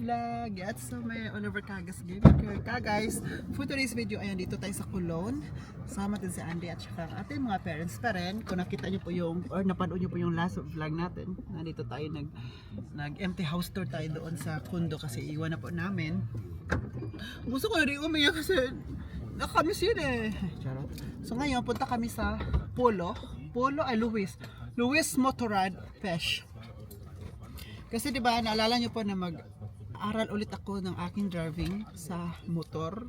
vlog. At so may Oliver Cagas Gamer guys. For today's video, ayan, dito tayo sa Coulon. Sama din si Andy at saka ang ating mga parents pa rin. Kung nakita nyo po yung, or napanood nyo po yung last vlog natin, nandito tayo nag empty house tour tayo doon sa condo kasi iwan na po namin. Gusto ko na rin umiyak kasi nakamiss yun eh. Charot. So ngayon, punta kami sa Luis Motorrad Fish. Kasi diba, naalala nyo po na mag-aral ulit ako ng aking driving sa motor.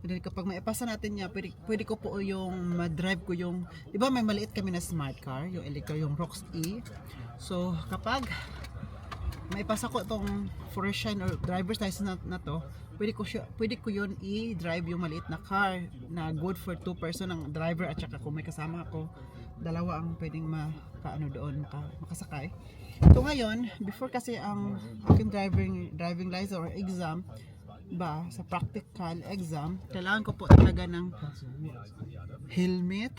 And then kapag maipasa natin niya, pwede ko po yung ma-drive ko yung, diba may maliit kami na smart car, yung electric, yung Rox E. So kapag maipasa ko itong Foresian or driver's license na to, pwede ko yun i-drive yung maliit na car na good for 2 person ang driver at saka kung may kasama ako, dalawa ang pwedeng makasakay. So ngayon, before kasi ang aking driving license or exam ba, sa practical exam, kailangan ko po talaga ng helmet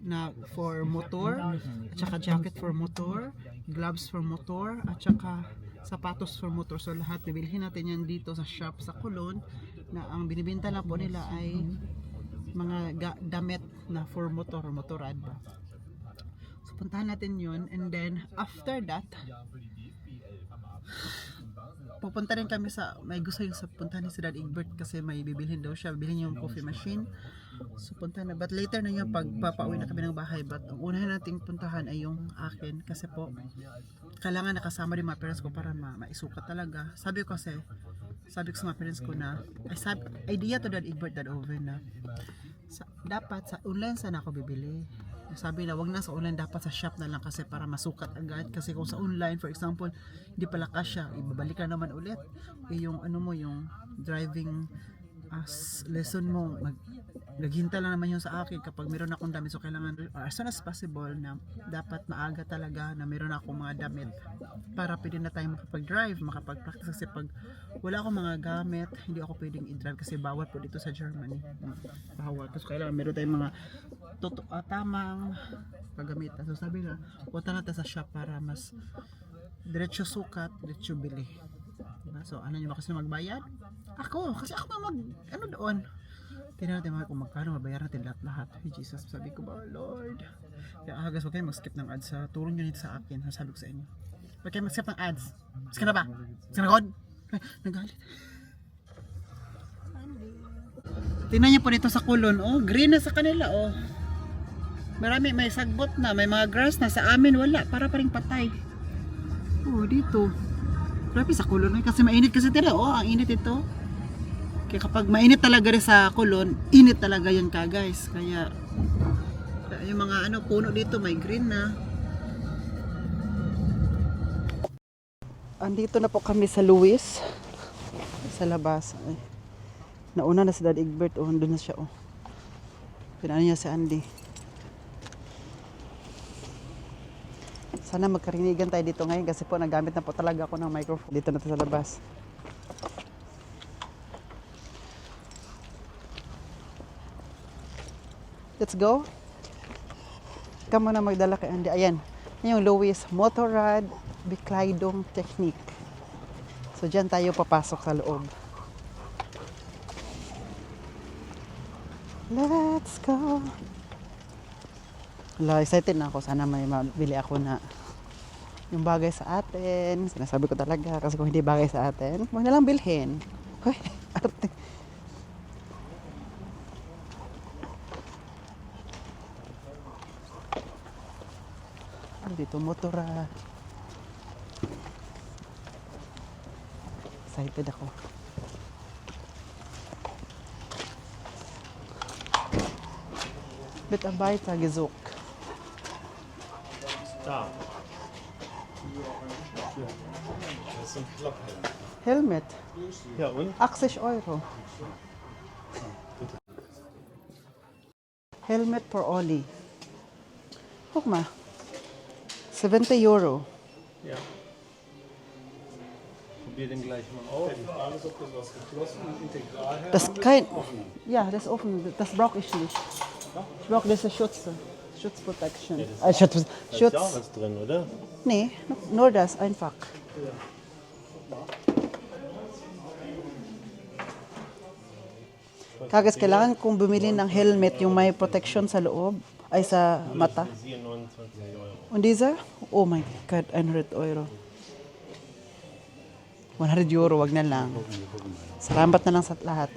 na for motor, at saka jacket for motor, gloves for motor, at saka sapatos for motor. So lahat bibilhin natin yan dito sa shop sa Coulon, na ang binibenta lang po nila ay mga damit na for motor or motorad ba. So puntahan natin yun, and then after that pupunta rin kami sa, may gusto yung sa puntahan ni si Dad Egbert kasi may bibilhin daw siya, bibilhin yung coffee machine. So punta na, but later na yun pag papauwi na kami ng bahay. But ang unahin nating puntahan ay yung akin kasi po kailangan nakasama din mga parents ko para maisukat talaga. Sabi ko sa mga parents ko na idea to Dad Egbert, Dad Oven na dapat sa online sana ako bibili. Sabi na wag na sa online, dapat sa shop na lang kasi para masukat agad. Kasi kung sa online, for example, hindi pala kasya, ibabalik ka naman ulit. Yung yung driving lesson mo, naghintay lang naman yung sa akin kapag meron akong damit. So kailangan as soon as possible na dapat maaga talaga na meron akong mga damit para pwede na tayo makapag-drive, makapag-practice. Kasi pag wala akong mga gamit, hindi ako pwedeng i-drive kasi bawal po dito sa Germany. Bawal. So kailangan meron tayong mga tamang paggamitan. So sabi na, punta natin sa shop para mas diretso sukat, diretso bili. Diba? So ano nyo ba kasi magbayad? Kasi ako doon. Tingnan natin kung magkano mabayaran natin lahat. Hey Jesus, sabi ko ba, Lord. Kaya agas, huwag kayo mag-skip ng ads. Turo nyo nito sa akin. Sabi ko sa inyo. Huwag kayo mag-skip ng ads. Mas ka na ba? Mas ka na God? Nagalit. Tingnan nyo po dito sa Coulon. Oh, green na sa kanila. Oh. Marami, may sagbot na. May mga grass na. Sa amin wala. Para pa rin patay. Oh, dito. Grabe sa Coulon. Kasi mainit kasi tira. Oh, ang init ito. Kaya kapag mainit talaga rin sa Coulon, init talaga yun guys. Kaya yung mga puno dito may green na. Andito na po kami sa Luis. Sa labas. Ay, nauna na si Dad Egbert. Oh, doon na siya. Oh. Pinano niya si Andy. Sana magkarinigan tayo dito ngayon kasi po nagamit na po talaga ako ng microphone. Dito na tayo sa labas. Let's go. Ikaw muna magdala kay Andy. Ayan. Yan yung Luis Motorrad Bekleidung Technik. So dyan tayo papasok sa loob. Let's go. Wala, excited na ako. Sana may mabili ako na yung bagay sa atin. Sinasabi ko talaga kasi kung hindi bagay sa atin, huwag na lang bilhin. Hoy, arte. Dito motora. Excited ako. Bitarbeit gesucht. Da. Helmet. Ja, und? 80 Euro. Helmet for Ollie. Guck mal. 70 Euro. Ja. Probier den gleich mal auf. Die Frage ist, ob das was geschlossen und integral hat. Das ist kein. Ja, das ist offen. Das brauche ich nicht. Ich brauche diese Schutzprotection. Da ist Schutz. ja auch was drin, oder? Nee, nur das einfach. Ja. Kagas, kailangan kong bumili ng helmet yung may protection sa loob, ay sa mata. Visier 29 €. Und dieser? Oh my God, 100 Euro. 100 Euro, wag na lang. Salamat na lang sa lahat.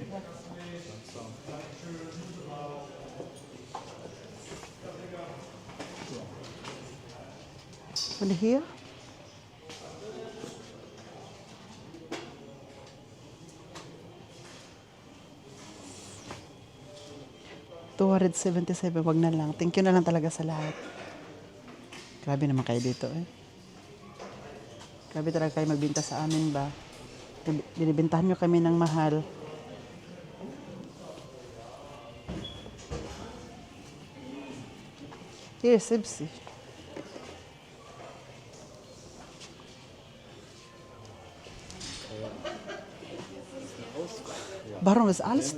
Und hier? $277, wag na lang. Thank you na lang talaga sa lahat. Grabe naman kayo dito eh. Grabe talaga kayo magbinta sa amin ba? Binibintahan nyo kami ng mahal. Here, Sibsi. Warum ist alles?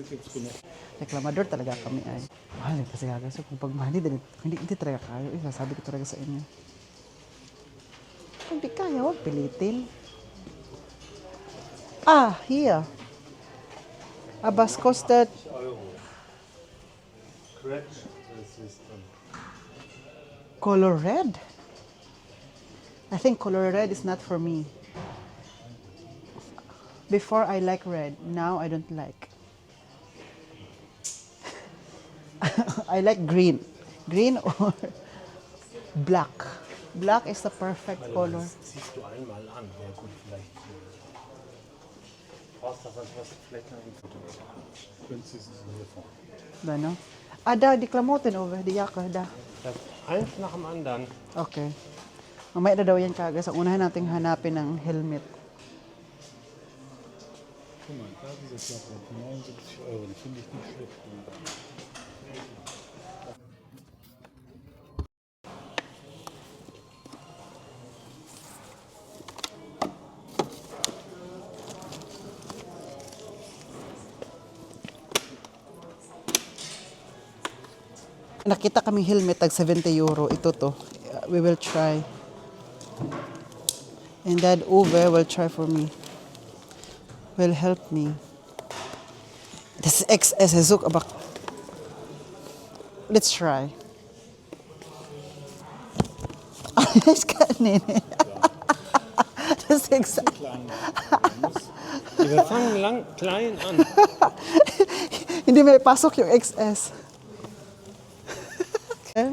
Reklamador talaga kami ay. Mahal kasi kagaso kung pag mahal hindi talaga kayo. Sasabi ko talaga sa inyo. Kung di kaya, huwag pilitin. Ah, here. Abbas kostet €. Scratch the system. color red. I think color red is not for me. Before I like red, now I don't like. I like green. Green or black. Black is the perfect color. Das ziehst du einmal an. Ja gut, vielleicht. Brauchst du was vielleicht noch ein Foto? Günstig ist es hier vorne. Ba, no? Ah, da, di klamotin over. Di yaka, da. Das eins nach dem anderen. Okay. Mamaya na daw yan kagas. Ang unahin nating hanapin ng helmet. Guck mal, da diese Klappe, 79 €, die finde ich nicht schlecht. Nakita kaming helmet tag 70 euro. Ito to. We will try. And that Uwe will try for me. Will help me. Das ist XS. Zoek, aber let's try. Ich kann nicht. Das ist exakt. Wir fangen klein an. Hindi may pasok yung XS. Okay.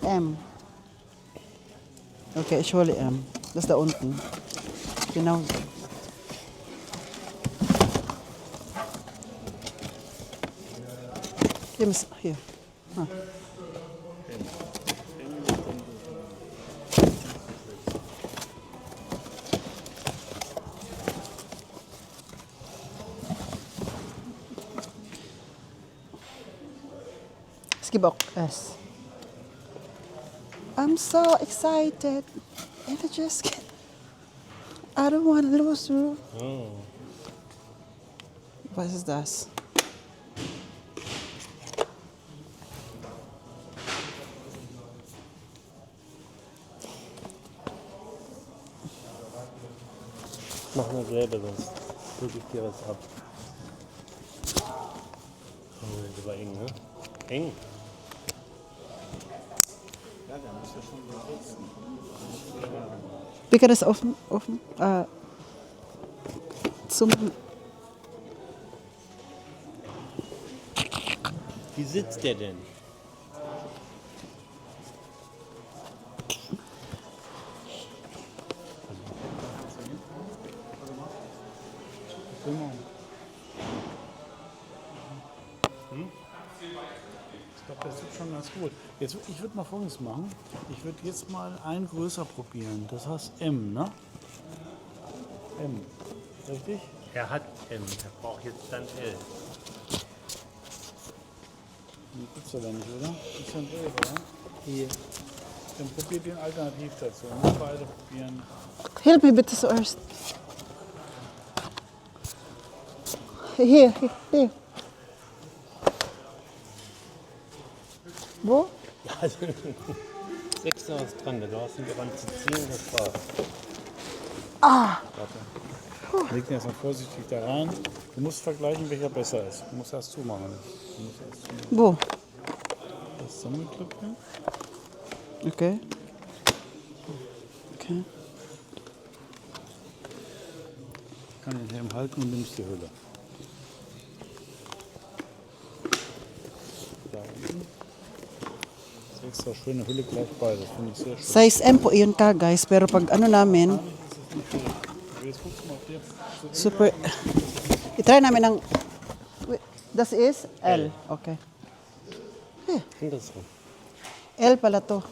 M. Okay, surely M. Das da unten. Genau. Hier. Ah. Es gibt auch S. I'm so excited. And I don't want to lose you. Oh. Was ist das? Mach mal selber, sonst drücke ich dir was ab. Oh, das war eng, ne? Eng. Wie kann das offen? Zum Wie sitzt der denn? Ich glaube, das sieht schon ganz gut. Jetzt, ich würde mal Folgendes machen. Ich würde jetzt mal einen größer probieren. Das heißt M, ne? M. Richtig? Er hat M, er braucht jetzt dann L. Die gibt's aber nicht, oder? Ist ja ein L, oder? Hier. Dann probiert den Alternativ dazu. Nicht beide probieren. Hilf mir bitte zuerst. Hier. Wo? Ja, also 6 ist dran, du hast ihn daran zu ziehen, das war's. Ah, Warte. Leg den erstmal vorsichtig da rein. Du musst vergleichen, welcher besser ist. Du musst erst zumachen. Du musst erst zumachen. Wo? Das Zusammenklöpfchen. Okay. Okay. Ich kann den Helm halten und nimmst die Hülle. Da unten. Das ist extra schöne Hülle gleich bei. Das finde ich sehr schön. Size M po yun ka guys, pero pag ano namin, Jetzt guckst du mal auf der. super, itry namin ng, wait, das is L, okay. Andersrum. L pala to.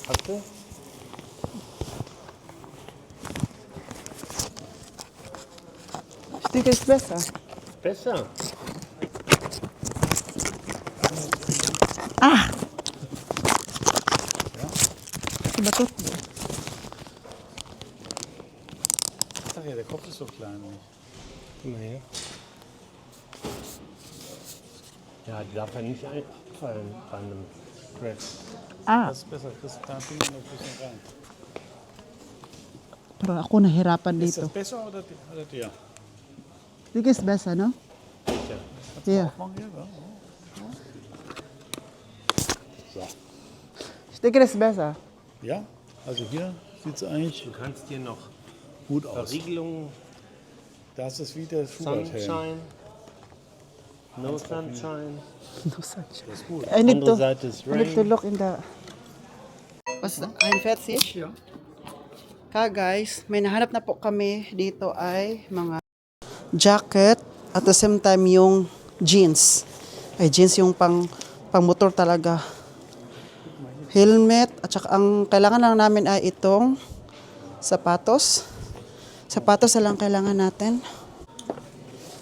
Hast du? Sticker is besser. Besser. Ah! Diba to? Ach ja, der Kopf ist so klein. Nicht? Guck mal her. Ja, die darf ja nicht einfallen bei einem Dress. Ah, Das ist besser. Kriegst du deinen Finger noch ein bisschen rein. pero ako nahirapan Ist dito. das besser oder der? Sticker is besser, no? Yeah. Machen wir, ja? So. Sticker is besser. Ja, also hier sieht es eigentlich Du kannst dir noch gut aus. Verriegelung, Das ist wie der Schubert-Helm. Sunshine, No Sunshine. No such. Das ist gut. I need Andere to, Seite ist I need to Rain. look in the... Was, 41? Ja. Guys, may nahanap na po kami dito ay mga jacket at the same time yung jeans. Ay jeans yung pang motor talaga. Helmet at saka ang kailangan lang namin ay itong sapatos. Sapatos na lang kailangan natin.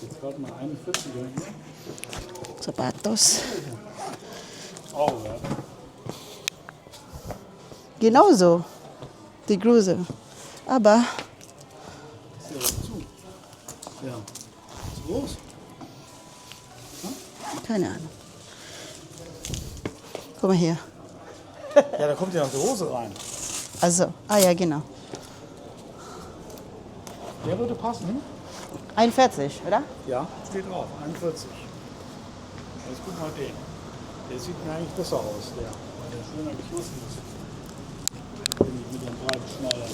Jetzt gerade mal 41 hier. Sapatos. Oh, ja. Genauso. Die Größe. Aber Ist ja zu. Ja. Zu groß? keine Ahnung. Guck mal hier. Ja, da kommt ja noch die Hose rein. Also, ja genau. Der würde passen. 41, oder? Ja, steht drauf. 41. Jetzt guck mal den. Der sieht mir eigentlich besser aus, der. Weil der schöner geschlossen ist. Mit dem breiten Schneider.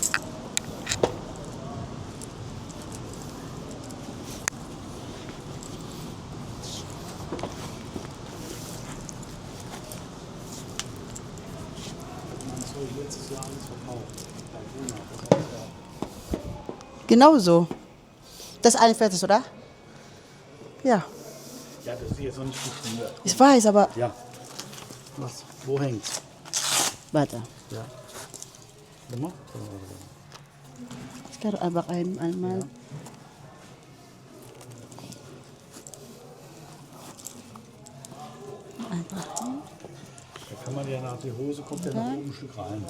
Das habe ich letztes Jahr alles verkauft. Bei Bruna. Das heißt, Genauso. Das ist 41, oder? Ja, ja, das ist jetzt noch nicht funktioniert. ich weiß, aber... Ja. Was? Wo hängt's? Warte. Ja. Warte mal. Ich kann einfach einmal... Einfach hin. Da kann man ja nach der Hose, kommt ja nach oben ein Stück rein.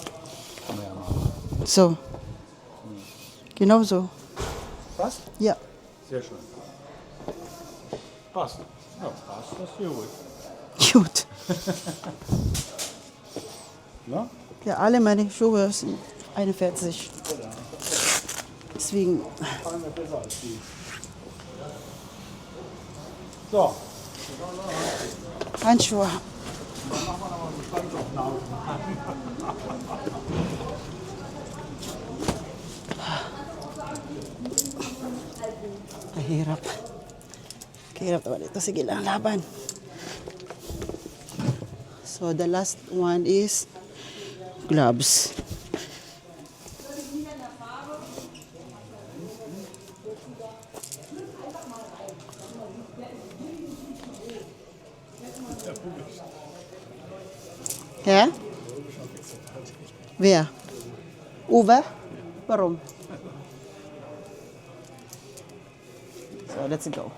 Kann man ja machen. So. Genauso. Passt? Ja. Sehr schön. Passt. Ja, passt. Das ist hier gut. Gut. Na? Ja, alle meine Schuhe sind 41. Deswegen... Fallen wir besser als die. So. Handschuhe. Dann machen wir nochmal so Standaufnahmen. Kahirap. Kahirap naman ito. Sige lang, laban. So, the last one is gloves. Ja? Wer? Uwe? Warum? So, let's go.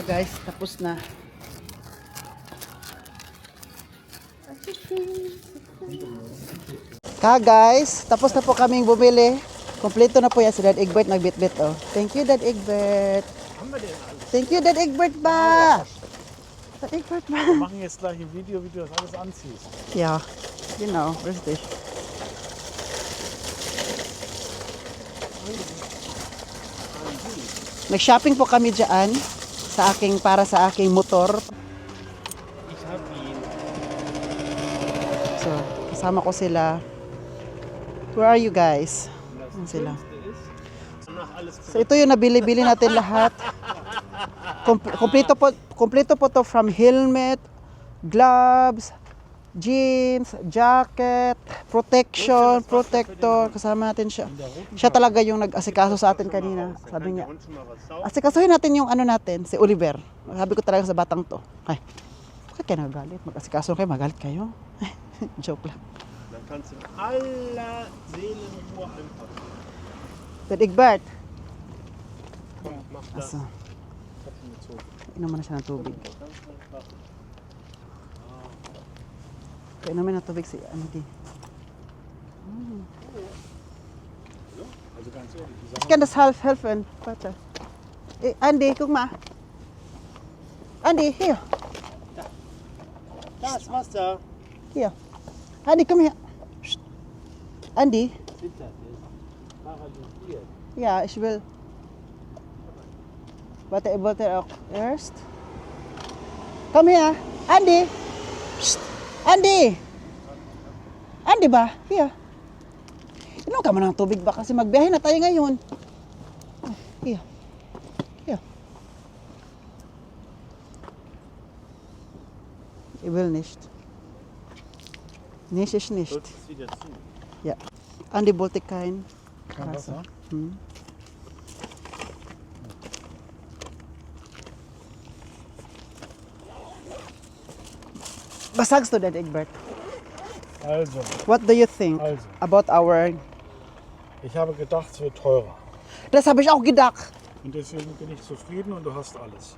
Guys, tapos na. Guys, tapos na po kaming bumili. Kompleto na po yan si Dad Egbert nagbitbit oh. Thank you Dad Egbert. Thank you Dad Egbert ba? Dad Egbert ba? Wir machen jetzt gleich ein Video, wie du das alles anziehst. Ja, genau, richtig. Nag-shopping po kami dyan para sa aking motor. Ich hab ihn. So, kasama ko sila. Where are you guys? Yan sila. So, ito yung nabili-bili natin lahat. Kompleto po to from helmet, gloves, jeans, jacket, protection, protector. Kasama natin siya. Siya talaga yung nag-asikaso sa atin kanina. Sabi niya, asikasuhin natin yung ano natin, si Oliver. Sabi ko talaga sa batang to. Ay, bakit kayo nagalit? Mag-asikaso kayo, magalit kayo. Joke lang. Dann kannst du in aller Seelenruhe einfach. Dad Egbert. Mach das. Asa, inom mo na siya ng tubig. Inom na tubig si Andy. Also ganz ehrlich, die Ich kann das helfen. Warte. Andy, guck mal. Andy, hier. Da ist Wasser. Hier. Andy, komm her. Psst. Andy. Zittert, der ist paralysiert. Ja, ich will. Warte, ich wollte auch erst. Komm her. Andy. Psst. Andy. Andy ba? Here. Inom ka mo ng tubig ba? Kasi magbiyahe na tayo ngayon. Here. Here. Ich will nicht. Nicht ist nicht. Wird es wieder zu. Ja. Andy wollte kein kein Wasser. Hm. Was sagst du denn, Egbert? Also, What do you think Also. about our... ich habe gedacht, es wird teurer. Das habe ich auch gedacht. Und deswegen bin ich zufrieden und du hast alles.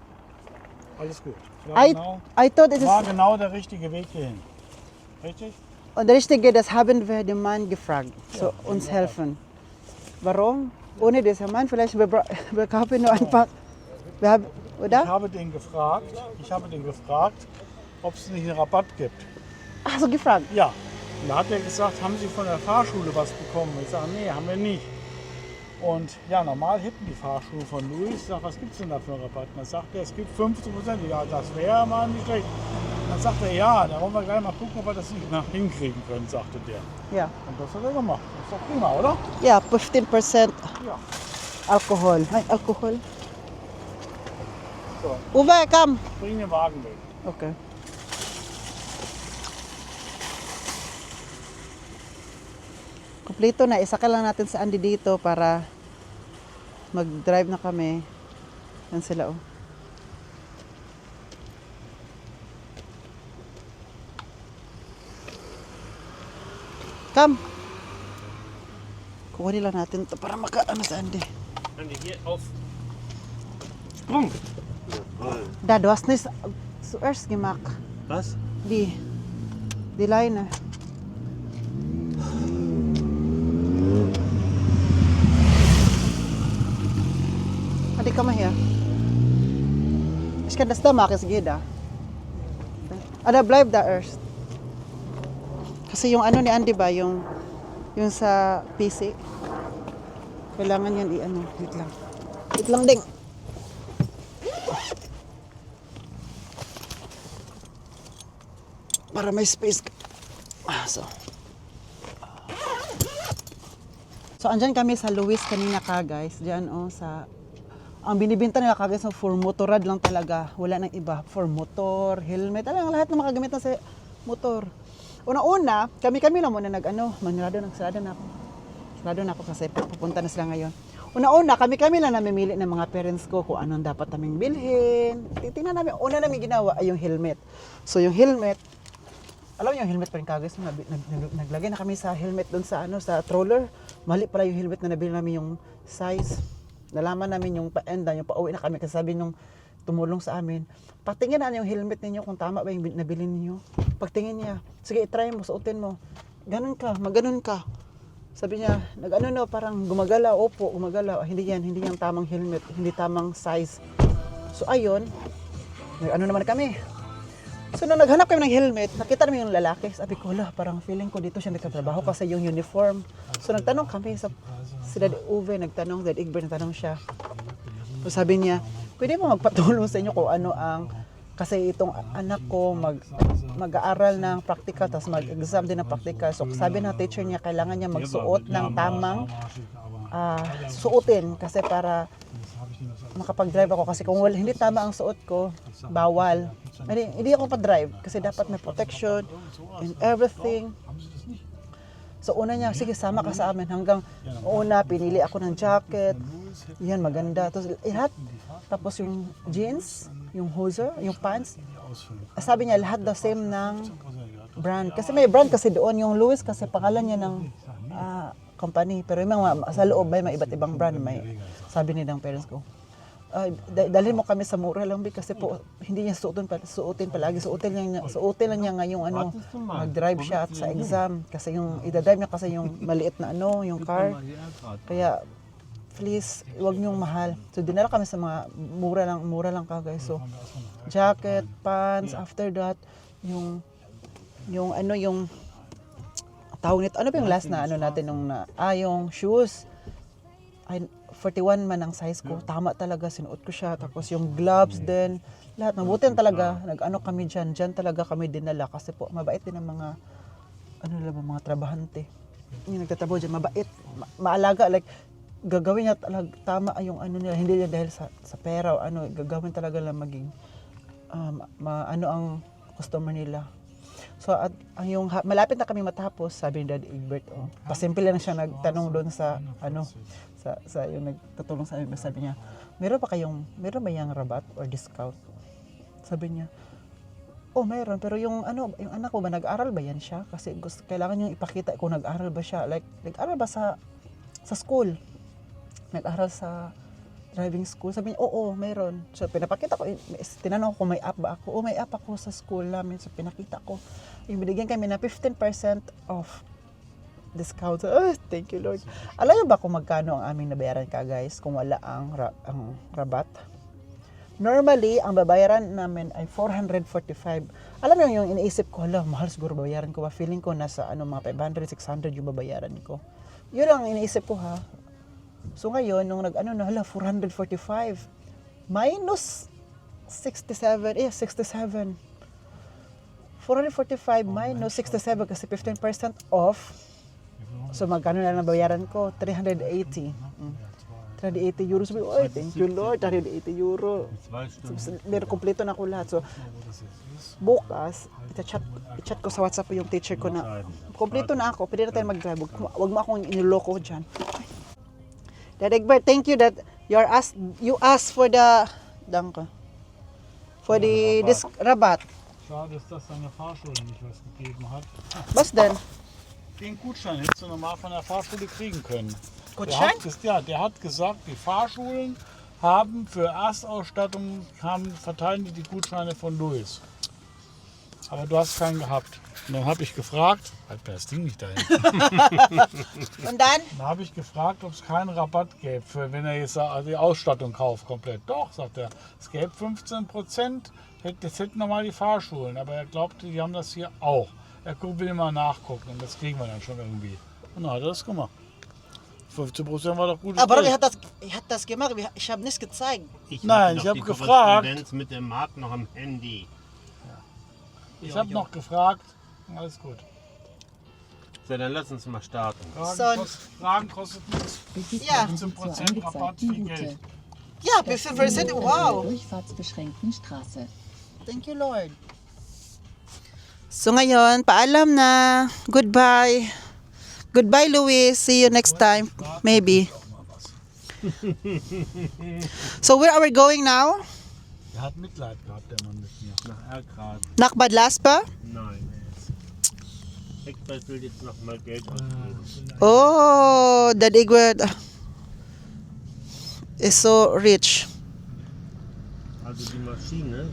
Alles gut. War, I, genau, I thought it war is... genau der richtige Weg hierhin. Richtig? Und der Richtige, das haben wir den Mann gefragt, so uns helfen. Warum? Ohne dieser Mann, vielleicht wir kaufen nur einfach... Wir haben, Ich oder? habe den gefragt, ob es nicht einen Rabatt gibt. Ach so, gefragt. Ja. Und da hat er gesagt, haben Sie von der Fahrschule was bekommen? Ich sage, nee, haben wir nicht. Und ja, normal hätten die Fahrschulen von Louis. Ich sage, was gibt es denn da für einen Rabatt? Und dann sagt er, es gibt 15%. Ja, das wäre mal nicht schlecht. Dann sagt er, ja, da wollen wir gleich mal gucken, ob wir das nicht nach hinkriegen können, sagte der. Ja. Und das hat er gemacht. Das ist doch prima, oder? Ja, 15% Ja. Alkohol. Ay, Alkohol. So, Uwe, komm. bring den Wagen weg. Okay. Kompleto na. Isaka lang natin sa Andy dito para mag-drive na kami. Yan sila, oh. Come. Kukunin lang natin to para maka-ano sa Andy. Andi, hier auf. Sprung. Da, du hast nicht zuerst gemacht. Was? Die Leine. Adi, komm mal her. Ich kann das da machen, es geht da. Ada, bleib da erst. Kasi yung ano ni Andy ba, yung sa PC. Kailangan yan i-ano. Wait lang. Wait lang, ding. Para may space ka. So, andyan kami sa Luis kanina ka, guys. Diyan, oh, sa... Ang binibinta nila ka, guys, for motorrad lang talaga. Wala nang iba. For motor, helmet, alam, lahat na makagamit na sa motor. Una-una, kami lang muna nag-ano, sarado na ako kasi pupunta na sila ngayon. Una-una, kami lang namimili ng mga parents ko kung anong dapat naming bilhin. Titingnan namin, una namin ginawa ay yung helmet. So, yung helmet, alam niyo yung helmet pa rin kagos, naglagay na kami sa helmet doon sa sa troller. Mali pala yung helmet na nabili namin yung size. Nalaman namin yung pa-enda, yung pauwi na kami kasi sabi nung tumulong sa amin. Patingin na yung helmet ninyo kung tama ba yung nabili niyo. Pagtingin niya, sige, try mo, suotin mo. Ganun ka, maganon ka. Sabi niya, nag-ano no, parang gumagala, opo, gumagala. Hindi yan tamang helmet, hindi tamang size. So ayun, nag-ano naman kami. So nung naghanap kami ng helmet, nakita namin yung lalaki. Sabi ko, parang feeling ko dito siya nagtatrabaho kasi yung uniform. So nagtanong kami si Daddy Uwe, nagtanong, Daddy Egbert, nagtanong siya. So sabi niya, pwede mo magpatulong sa inyo kung ano ang, kasi itong anak ko mag-aaral ng practical, tapos mag-exam din ng practical. So sabi ng teacher niya, kailangan niya magsuot ng tamang suotin kasi para makapag-drive ako. Kasi kung hindi tama ang suot ko, bawal. Hindi ako pa-drive kasi dapat may protection and everything. So una niya, sige sama ka sa amin. Hanggang una, pinili ako ng jacket. Yan, maganda. Tapos yung jeans, yung hoser, yung pants. Sabi niya, lahat the same ng brand. Kasi may brand kasi doon. Yung Louis kasi pangalan niya ng company. Pero yung mga sa loob may iba't ibang brand. May, sabi ni ng parents ko, dalhin mo kami sa mura lang kasi po hindi niya suotin palagi. Suotin lang niya ngayong mag-drive siya at sa exam kasi yung idadrive niya kasi yung maliit na yung car. Kaya please, huwag niyong mahal. So dinala kami sa mga mura lang guys. So jacket, pants, after that yung tawag nito. Ano ba yung last na natin yung shoes. 41 man ang size ko. Tama talaga, sinuot ko siya. Tapos yung gloves din. Lahat, mabuti talaga. Kami dyan. Dyan talaga kami dinala. Kasi po, mabait din ang mga, mga trabahante. Yung nagtatrabaho dyan, mabait. Maalaga, like, gagawin niya talaga, tama yung nila. Hindi niya dahil sa pera o gagawin talaga lang maging, ang customer nila. So, at yung malapit na kami matapos, sabi ni Daddy Egbert, pasimple lang siya nagtanong doon sa yung nagtutulong sa amin, sabi niya, meron ba yung rabat or discount? Sabi niya, meron, pero yung anak ko ba, nag-aral ba yan siya? Kasi kailangan niyong ipakita kung nag-aral ba siya. Like, nag-aral ba sa school? Nag-aral sa driving school? Sabi niya, oo, meron. So, pinapakita ko, tinanong ko kung may app ba ako. May app ako sa school namin. So, pinakita ko. Yung binigyan kami na 15% off discount. Thank you, Lord. Alam niyo ba kung magkano ang aming nabayaran ka, guys, kung wala ang rabat? Normally, ang babayaran namin ay 445. Alam niyo yung iniisip ko, mahal siguro babayaran ko ba? Feeling ko nasa mga 500, 600 yung babayaran ko. Yun ang iniisip ko, ha. So ngayon, nung 445 minus 67. 445 minus 67 kasi 15% off. So magkano na lang bayaran ko? 380. 380 euro. Sabi, thank you Lord, 380 euro. Meron kompleto na ako lahat. So bukas, i-chat ko sa WhatsApp yung teacher ko na kompleto na ako, pwede na tayo mag-drive. Huwag mo akong iniloko dyan. Dad Egbert, thank you that you asked for the this rabat. Schade ist, dass deine Fahrschule nicht was gegeben hat. Was denn? Den Gutschein hättest du normal von der Fahrschule kriegen können. Gutschein? Der hat gesagt, die Fahrschulen haben für Erstausstattung, verteilen die Gutscheine von Louis. Aber du hast keinen gehabt. Und dann habe ich gefragt, halt mir das Ding nicht dahin. Und dann? Dann habe ich gefragt, ob es keinen Rabatt gäbe, wenn er jetzt die Ausstattung kauft komplett. Doch, sagt er, es gäbe 15%, das hätten normal die Fahrschulen, aber er glaubte, die haben das hier auch. Er will mal nachgucken und das kriegen wir dann schon irgendwie. Und dann hat er das gemacht. 15% war doch gut. Aber er hat das gemacht, ich habe nichts gezeigt. Nein, ich habe gefragt. Mit dem Markt noch am Handy. Ich habe noch gefragt. Alles gut. So, dann lass uns mal starten. Fragen kostet nichts. Ja. 15% Rabatt, viel Geld. Ja, 15%, wow. Durchfahrtsbeschränkten Straße. Thank you, Lord. So ngayon, paalam na. Goodbye. Goodbye, Louis. See you next time. Maybe. So where are we going now? Er hat Mitleid gehabt, der Mann mit mir. Nach Ergrad. Nach Bad Laspa? Nein. Egbert will jetzt noch mal Geld ausgeben. Oh, Dad Egbert is so rich. Also die Maschine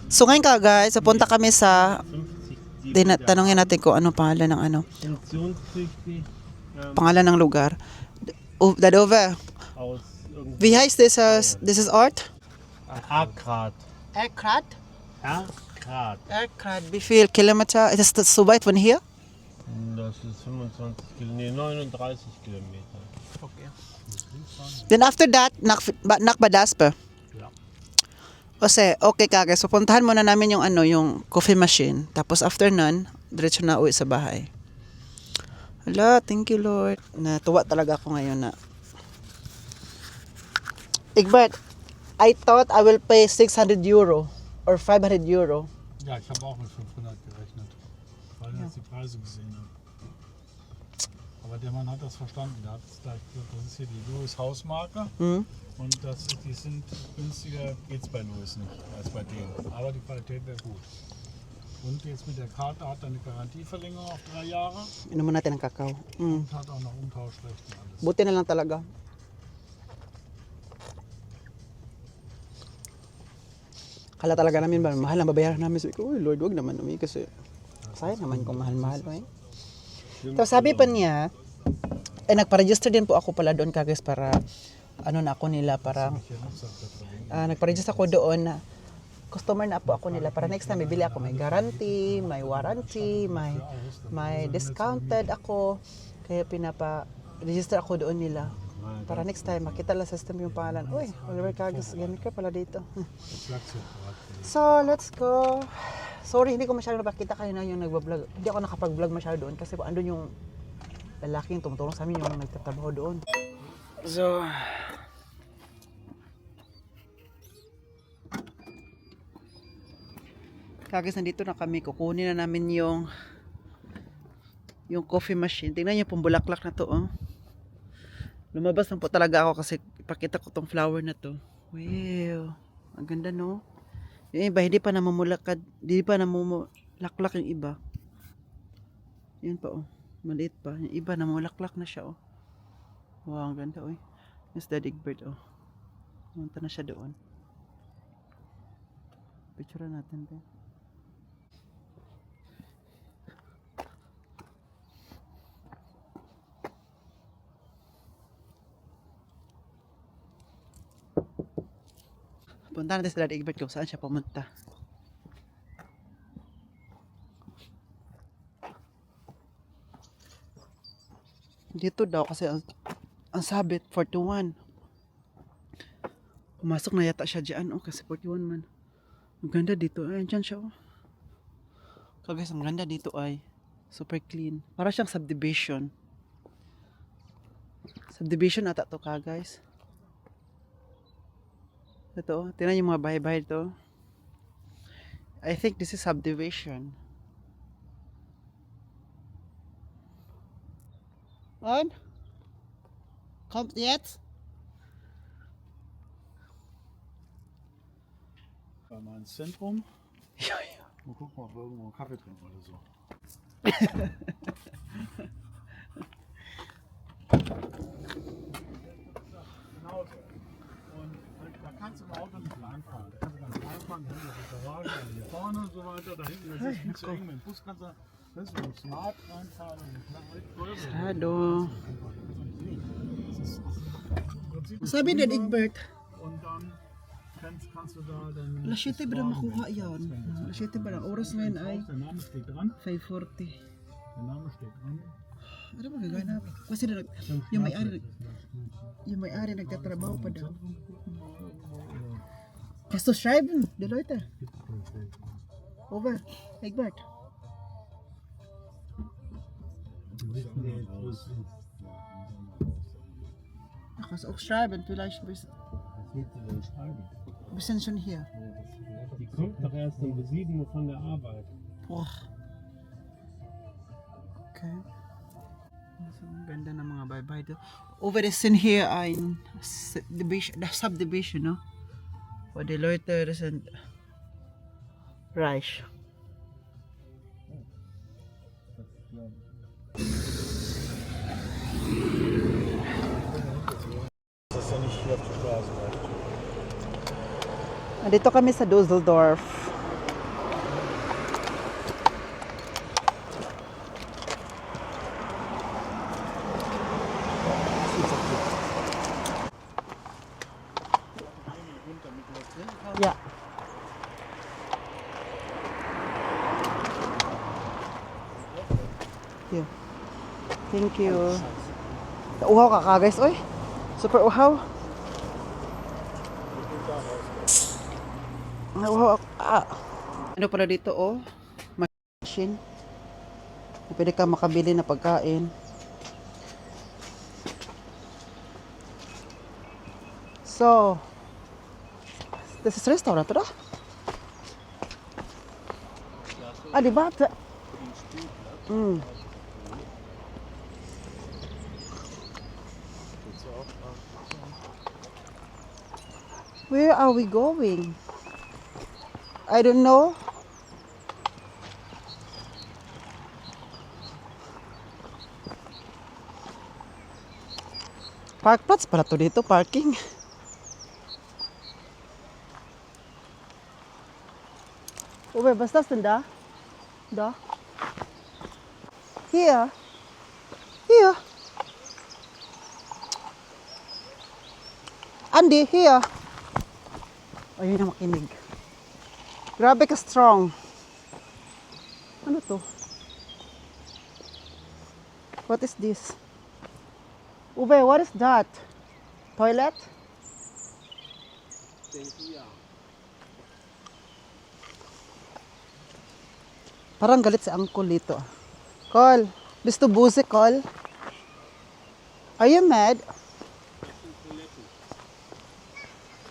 So ngayon ka guys, punta kami sa 50, tanongin natin kung ano pangalan ng funktionstüchtig pangalan ng lugar. Dadove. aus Wie heißt this is Ort? Ergrad. Erkrad? Ergrad. Erkrad. Wie viel Kilometer? Ist das so weit von hier? Das ist 25 Kilometer, 39 Kilometer. Okay. Then after that, nakbadas pa. Ja. Kasi, okay kagay. So, puntahan muna namin yung yung coffee machine. Tapos after nun, diretso na uwi sa bahay. Hala, thank you Lord. Natuwa talaga ako ngayon na. Egbert, I thought I will pay 600 euro or 500 euro. Ja, ich habe auch mit 500 gerechnet, weil ich jetzt die Preise gesehen habe. Aber der Mann hat das verstanden. Der hat es gleich gesagt, das ist hier die Lewis Hausmarke Hm? und die sind günstiger, geht es bei Lewis nicht als bei denen. Aber die Qualität wäre gut. Und jetzt mit der Karte hat er eine Garantieverlängerung auf 3 Jahre Inuman natin ang kakao. Mm. und hat auch noch Umtauschrecht und alles. Buti na lang talaga. Kala talaga namin ba, mahal ang babayaran namin. Sabi ko, uy Lord, wag naman namin kasi sayang naman kung mahal-mahal. Eh. Tapos sabi pa niya, nagpa-register din po ako pala doon kagis para na ako nila para nagpa-register ako doon na customer na po ako nila para next time bibili ako may guarantee, may warranty, may discounted ako kaya pinapa-register ako doon nila para next time makita lang sa system yung pangalan. Uy, Oliver Kagis, gamit ka pala dito. So, let's go. Sorry, hindi ko masyado napakita kanina yung nagbablog. Hindi ako nakapag-vlog masyado doon kasi andun yung lalaking tumutulong sa amin yung nagtatrabaho doon. So, Kagis, nandito na kami. Kukunin na namin yung coffee machine. Tingnan niyo pong bulaklak na to, oh. Lumabas lang po talaga ako kasi ipakita ko tong flower na to. Wow. Ang ganda, no? Yung iba, hindi pa namumulakad. Hindi pa namumulaklak yung iba. Yan pa, oh. Maliit pa. Yung iba, namumulaklak na siya, oh. Wow, ang ganda, oh. Yes, Daddy Bird, oh. Pumunta na siya doon. Picture natin, ba? Punta natin sa Daddy Egbert kung saan siya pumunta. Dito daw kasi ang sabit 41. Pumasok na yata siya dyan, oh, kasi 41 man. Ang ganda dito. Ay, dyan siya, oh. Kagayas, ang ganda dito ay super clean. Para siyang subdivision. Subdivision ata to, kagayas. Ito, tingnan yung mga bahay-bahay ito. I think this is subdivision. On? Kommt jetzt? Bei mal ins Zentrum. Ja, ja. Mal gucken, ob wir irgendwo einen Kaffee trinken oder so. Genau so. Und da kannst du im Auto nicht langfahren. Da kannst du ganz langfahren, da hinten ist die Garage, also hier vorne und so weiter. Da hinten ist es viel zu eng. Mit dem Bus kannst du mit dem Smart reinfahren und mit Sarado. Das ist im Prinzip Sabi din, Egbert. und dann kannst du da dann. Alas 7 ba na makuha yan? Alas 7 ba na? Oras ngayon ay Der Name steht dran. 5:40. Der Name steht dran. Ano ba gagawin namin? Kasi yung may-ari nagtatrabaho pa daw. Kasto schreiben, die Leute. Over, Egbert. Ach, kannst auch schreiben, vielleicht Was willst du denn schreiben? bisschen schon hier. Die kommt doch erst um 7 Uhr von der Arbeit. Boah. Okay. So, ang ganda ng mga bye-bye doon. Over the scene here ay subdivision, no? For the Leuters and Reich. Das ist ja nicht hier auf der Straße. Nandito kami sa Düsseldorf. Ja. Here. Thank you. Uhaw ka guys, oy. Super uhaw. Uhaw. Ano pala dito, oh? Machine. Pwede ka makabili na pagkain. So, this is restaurant, to da? Ah, di ba? Where are we going? I don't know. Parkplatz pala to dito, parking. Uwe, was ist das denn da? Da? Hier. Hier. Andy, here. Ayun na makinig. Grabe ka strong. Ano to? What is this? Ube, what is that? Toilet? Parang galit si Uncle dito. Call. Bist du Busi, Call? Are you mad?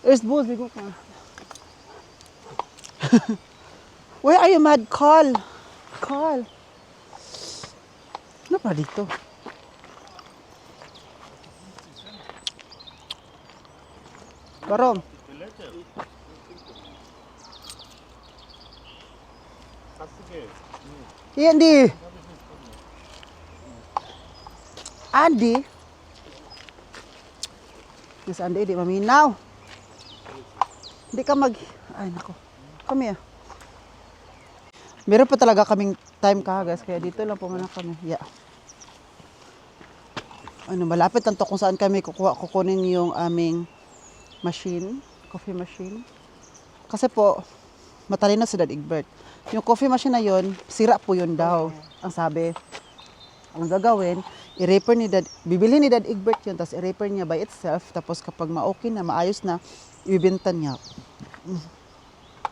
Ist Busi, guck mal. Where are you mad? Call. Call. Ano pa dito? Warum? Hast du Geld? Hier, Andy. Andy? Yes, Andy, di maminaw. Hindi ka mag... Ay, nako. Come here. Meron pa talaga kaming time kahagas, kaya dito lang po muna kami. Yeah. Ano, malapit lang to kung saan kami kukunin yung aming machine, coffee machine. Kasi po, matalino si Dad Egbert. Yung coffee machine na yun, sira po yun daw, ang sabi. Ang gagawin, i-repair ni Dad, bibili ni Dad Egbert yun, tapos i-repair niya by itself, tapos kapag ma-okay na, maayos na, ibibenta niya.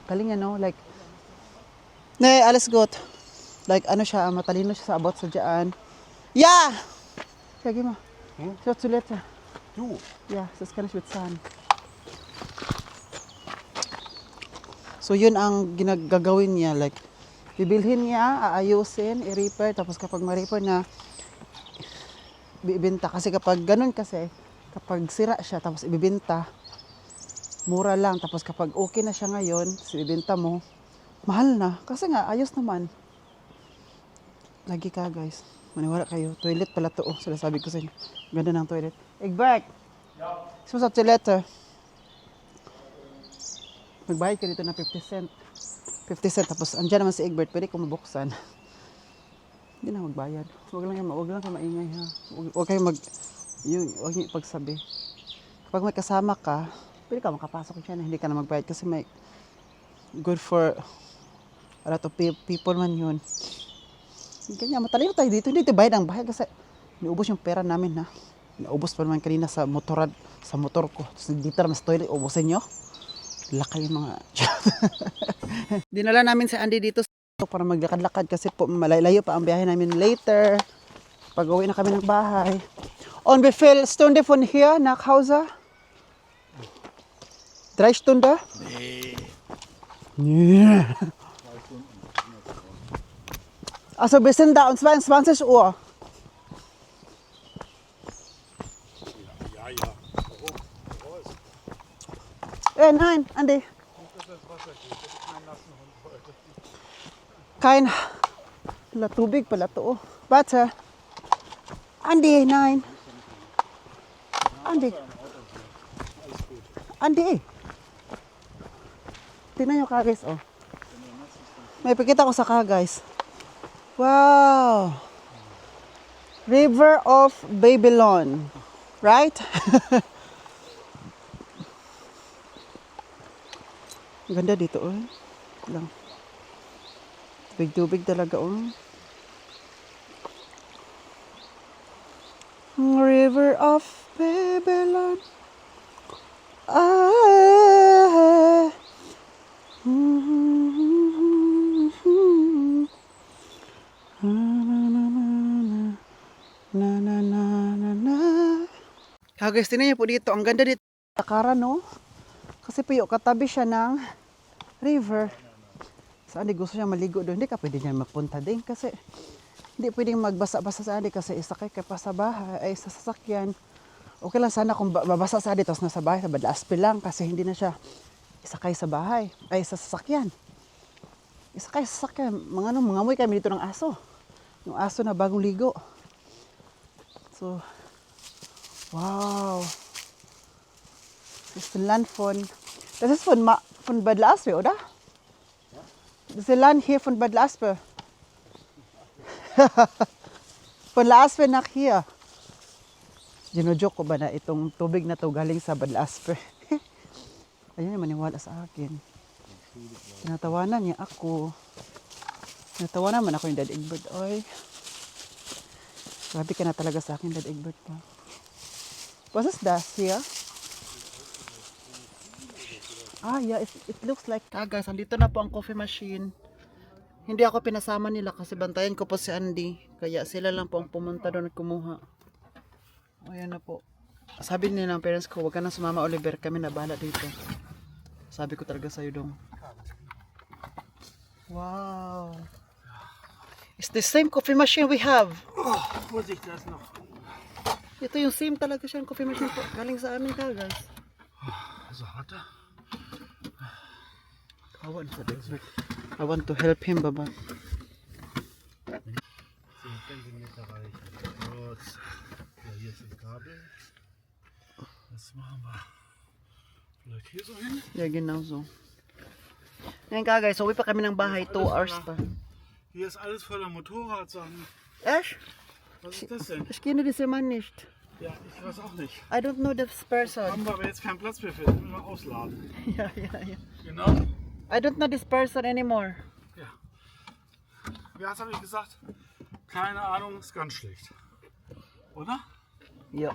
Galing yan, no? Like, ne, alles gut. Like, ano siya, matalino siya sa about sa dyan. Yeah! Sige mo. So, Toilette. Du, Ja, das kann ich bezahlen. So, yun ang gagawin niya. Like, bibilhin niya, aayusin, i-repair, tapos kapag ma-repair na, ibibenta. Kasi kapag ganun kasi, kapag sira siya, tapos ibibenta, mura lang. Tapos kapag okay na siya ngayon, ibibenta mo, mahal na. Kasi nga, ayos naman. Lagi ka, guys. Maniwala kayo. Toilet pala to. Oh, sinasabi ko sa inyo. Ganda ng toilet. Egbert! Gusto mo sa toilet, magbayad ka dito ng 50 cent. 50 cent. Tapos, andyan naman si Egbert. Pwede ko mabuksan. Hindi na magbayad. Huwag lang kayo maingay, ha. Huwag kayo huwag niyo ipagsabi. Kapag may kasama ka, pwede ka makapasok dyan. Hindi ka na magbayad kasi may good for a lot of people man yun. Ganyan, matalino tayo dito. Hindi tayo bayad ang bahay kasi niubos yung pera namin, ha. Naubos pa naman kanina sa motor ko. Tapos dito naman sa toilet, ubusin nyo. Laki yung mga... Dinala namin si Andy dito para maglakad-lakad kasi po malayo pa ang biyahe namin later. Pag uwi na kami ng bahay. On wie viel Stunde von hier nach Hause? 3 Stunden? Nee. Also wir sind da um 22 Uhr. Nein, Andi. Kein tubig pala to. Warte. Andi, nein. Andi. Andi. Tingnan nyo ka guys, oh. May pakita ko sa ka guys. Wow. River of Babylon. Right? Ganda dito, oh. Lang. Tubig-tubig talaga, oh. River of Babylon. Ah. Na na na na na. Guys, tingnan niyo po dito. Ang ganda dito. Takara, no? Kasi po yung katabi siya ng river. Saan di gusto niya maligo doon? Hindi ka pwede niya mapunta din kasi hindi pwedeng magbasa-basa sa adi kasi isakay ka pa sa bahay, ay sa sasakyan. Okay lang sana kung babasa sa adi tapos nasa bahay, sa Badlaspe lang kasi hindi na siya isakay sa bahay, ay sa sasakyan. Isakay sa sasakyan, mga amoy kami dito ng aso. Yung aso na bagong ligo. So, wow. Das ist ein Land von, das ist von Bad Laspe, oder? Das ist ein Land hier von Bad Laspe. Von Laspe nach hier. Ginojoke ko ba na itong tubig na to galing sa Bad Laspe? Ayun yung maniwala sa akin. Tinatawanan niya ako. Tinatawanan man ako yung Dad Egbert. Oy. Grabe ka na talaga sa akin, Dad Egbert pa. Was ist das hier? Ah, yeah, it looks like... guys, andito na po ang coffee machine. Hindi ako pinasama nila kasi bantayan ko po si Andy. Kaya sila lang po ang pumunta doon at kumuha. Ayan na po. Sabi nila ng parents ko, huwag ka na sumama, Oliver. Kami na bahala dito. Sabi ko talaga sa'yo dong. Wow. It's the same coffee machine we have. Muss ich das noch? Ito yung same talaga siya coffee machine po. Galing sa amin ka, guys. So, warte. I want to help him, Baba. 10 Zentimeter reichen. Gut. Ja, hier ist das Kabel. Das machen wir vielleicht hier so hin. Yeah, genau so. Ngayon ka, guys. Uwi pa kami ng bahay. 2 hours pa. Hier ist alles voller Motorradsachen. Echt? Was ist das denn? Ich kenne diese Mann nicht. Ja, ich weiß auch nicht. I don't know this person. Haben wir aber jetzt keinen Platz mehr für. Müssen wir ausladen. Ja, ja, ja. Genau. I don't know this person anymore. Ja. Ja, was habe ich gesagt? Keine Ahnung, ist ganz schlecht. Oder? Yeah.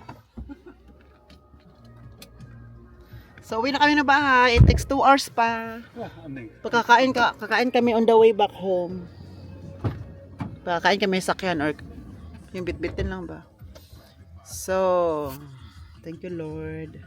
So, uwi na kami ng bahay. It takes 2 hours pa. Ja, Anning. Kakain kami on the way back home. Kakain kami sa sakyan or yung bit-bitin lang ba. So, thank you Lord.